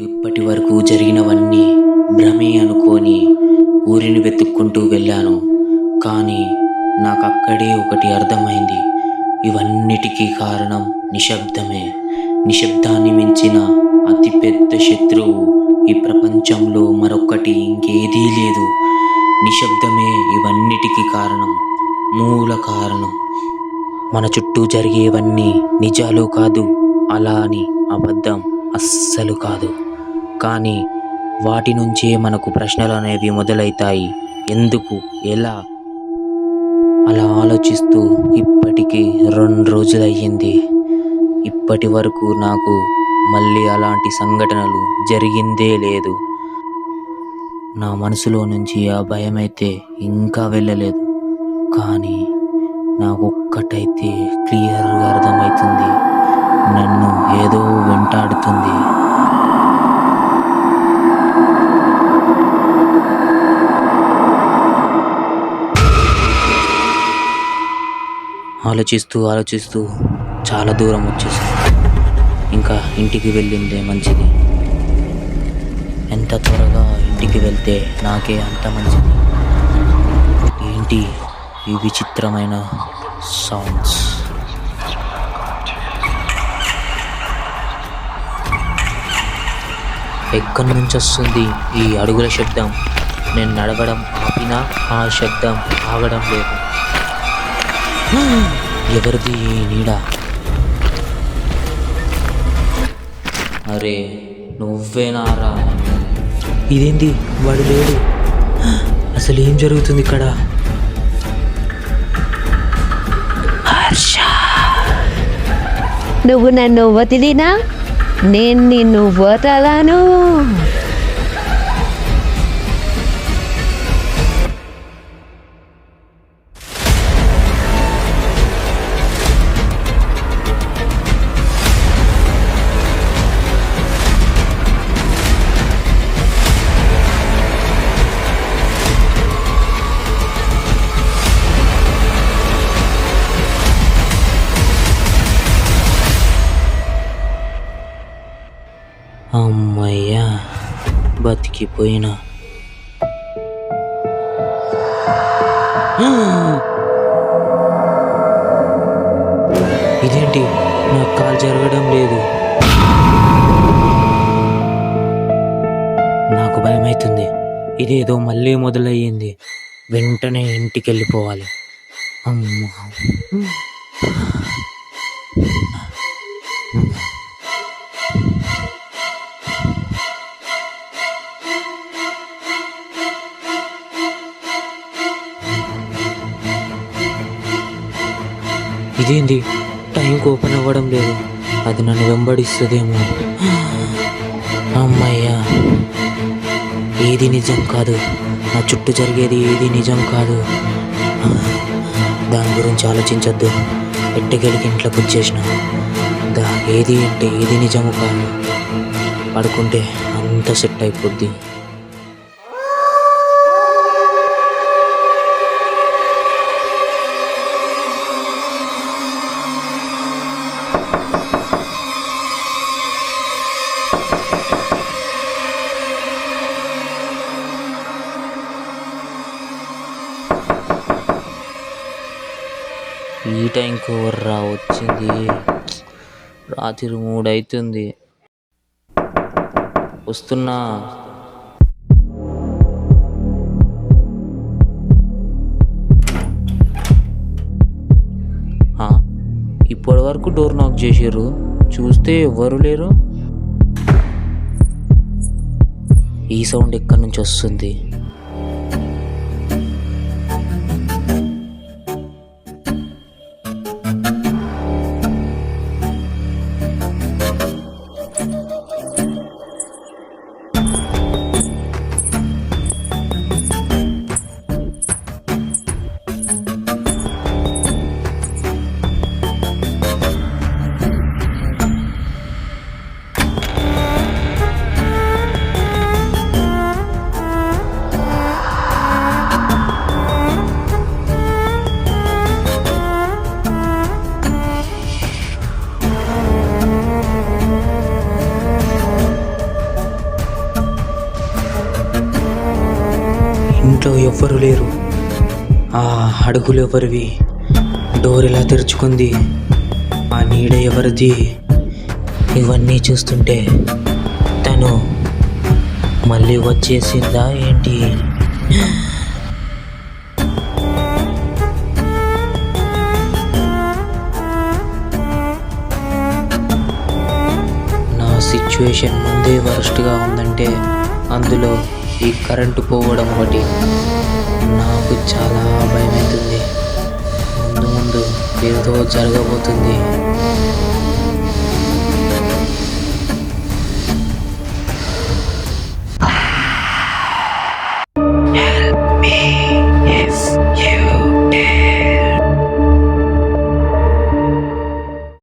ఇప్పటి వరకు జరిగినవన్నీ భ్రమే అనుకొని ఊరిని వెతుక్కుంటూ వెళ్ళాను. కానీ నాకక్కడే ఒకటి అర్థమైంది. ఇవన్నిటికీ కారణం నిశ్శబ్దమే. నిశ్శబ్దాన్ని మించిన అతిపెద్ద శత్రువు ఈ ప్రపంచంలో మరొక్కటి ఇంకేదీ లేదు. నిశ్శబ్దమే ఇవన్నిటికీ కారణం, మూల కారణం. మన చుట్టూ జరిగేవన్నీ నిజాలు కాదు, అలా అని అబద్ధం అస్సలు కాదు. కానీ వాటి నుంచే మనకు ప్రశ్నలు అనేవి మొదలవుతాయి. ఎందుకు, ఎలా? అలా ఆలోచిస్తూ ఇప్పటికీ 2 రోజులయ్యింది. ఇప్పటి వరకు నాకు మళ్ళీ అలాంటి సంఘటనలు జరిగిందే లేదు. నా మనసులో నుంచి ఆ భయమైతే ఇంకా వెళ్ళలేదు. కానీ నాకొక్కటైతే క్లియర్గా అర్థమవుతుంది, నన్ను ఏదో వెంటాడుతుంది. ఆలోచిస్తూ చాలా దూరం వచ్చేసాను. ఇంకా ఇంటికి వెళ్ళిందే మంచిది. ఎంత త్వరగా ఇంటికి వెళ్తే నాకే అంత మంచిది. ఏంటి ఈ విచిత్రమైన సౌండ్స్? ఎక్కడి నుంచి వస్తుంది ఈ అడుగుల శబ్దం? నేను నడవడం ఆపినా ఆ శబ్దం ఆగడం లేదు. ఎవరిది ఈ నీడ? అరే నువ్వేనారా? ఇదేంటి, వాడు లేడు. అసలు ఏం జరుగుతుంది ఇక్కడ? నువ్వు నన్ను వదిలినా నేను నిన్ను వదలను. అమ్మయ్యా, బతికిపోయినా. ఇదేంటి, నాకు కాలు జరగడం లేదు. నాకు భయమవుతుంది. ఇదేదో మళ్ళీ మొదలయ్యింది. వెంటనే ఇంటికి వెళ్ళిపోవాలి. అమ్మా, ఇదేంటి, టైంకి ఓపెన్ అవ్వడం లేదు. అది నన్ను వెంబడిస్తుందేమో. అమ్మయ్యా, ఏది నిజం కాదు. నా చుట్టూ జరిగేది ఏది నిజం కాదు. దాని గురించి ఆలోచించొద్దు. ఎట్టగలిగి ఇంట్లోకి వచ్చేసిన. ఏది అంటే ఏది నిజము కాదు. పడుకుంటే అంత సెట్ అయిపోద్ది. ఈ టైంకి ఎవర్రా వచ్చింది? రాత్రి 3 అవుతుంది. వస్తున్నా. ఇప్పటి వరకు డోర్ నాక్ చేసారు, చూస్తే ఎవ్వరు లేరు. ఈ సౌండ్ ఎక్కడి నుంచి వస్తుంది? ఇంట్లో ఎవ్వరు లేరు. ఆ అడుగులు ఎవరివి? డోర్ ఎలా తెరుచుకుంది? ఆ నీడ ఎవరిది? ఇవన్నీ చూస్తుంటే తను మళ్ళీ వచ్చేసిందా ఏంటి? నా సిచ్యువేషన్ ముందే వరస్ట్గా ఉందంటే అందులో ఈ కరెంటు పోవడం ఒకటి. నాకు చాలా భయమవుతుంది. ముందు ముందు ఏదో జరగబోతుంది.